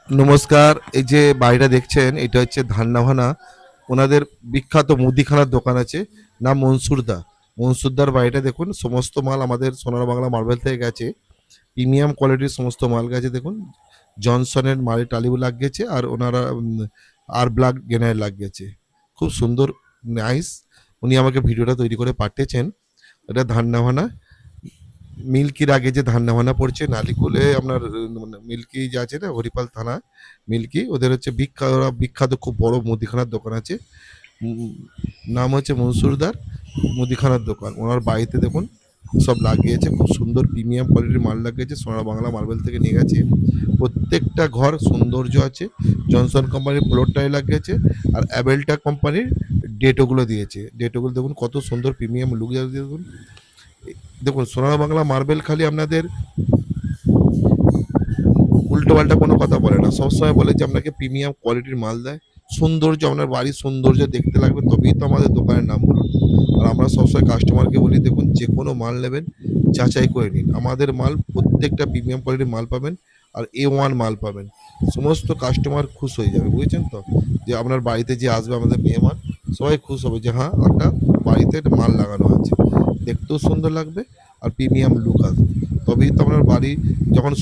নমস্কার। এই যে বাড়িটা দেখছেন এটা হচ্ছে ধান্নাভানা। ওনাদের বিখ্যাত মুদিখানার দোকান আছে, নাম মনসুরদা। মনসুরদার বাড়িটা দেখুন, সমস্ত মাল আমাদের সোনার বাংলা মার্বেল থেকে গেছে। প্রিমিয়াম কোয়ালিটির সমস্ত মাল গেছে দেখুন। জনসনের মালি টালিও লাগিয়েছে আর ওনারা আর ব্ল্যাক গ্রেনাইট লাগিয়েছে। খুব সুন্দর, নাইস। উনি আমাকে ভিডিওটা তৈরি করে পাঠিয়েছেন। এটা ধান্নাভানা মিল্কির আগে যে ধান্নাভানা পড়ছে নালিকুলে আপনার, মানে মিল্কি যে আছে না হরিপাল থানা, মিল্কি ওদের হচ্ছে বিখ্যাত, ওরা বিখ্যাত খুব বড় মুদিখানার দোকান আছে। নাম হচ্ছে মনসুরদার মুদিখানার দোকান। ওনার বাড়িতে দেখুন সব লাগিয়েছে, খুব সুন্দর প্রিমিয়াম কোয়ালিটির মাল লাগিয়েছে, সোনার বাংলা মার্বেল থেকে নিয়ে গেছে। প্রত্যেকটা ঘর সৌন্দর্য আছে। জনসন কোম্পানির ফ্লোর টাইল লাগিয়েছে আর অ্যাবেলটা কোম্পানির ডেটোগুলো দিয়েছে। ডেটোগুলো দেখুন কত সুন্দর প্রিমিয়াম লুক দেখুন। দেখুন সোনার বাংলা মার্বেল খালি আপনাদের উল্টো পাল্টা কোনো কথা বলে না, সবসময় বলে যে আপনাকে প্রিমিয়াম কোয়ালিটির মাল দেয়। সৌন্দর্য, আপনার বাড়ির সৌন্দর্য দেখতে লাগবে তবেই তো আমাদের দোকানের নাম বলুন। আর আমরা সবসময় কাস্টমারকে বলি দেখুন যে কোনো মাল নেবেন যাচাই করে নিন। আমাদের মাল প্রত্যেকটা প্রিমিয়াম কোয়ালিটির মাল পাবেন আর A1 মাল পাবেন। সমস্ত কাস্টমার খুশ হয়ে যাবে, বুঝেছেন তো? যে আপনার বাড়িতে যে আসবে আমাদের মেহমান, সবাই খুশ হবে যে হ্যাঁ একটা বাড়িতে একটা মাল লাগানো আছে। দেখতেও সুন্দর লাগবে আর প্রিমিয়াম লুক আসবে, তবেই তো আপনার বাড়ি যখন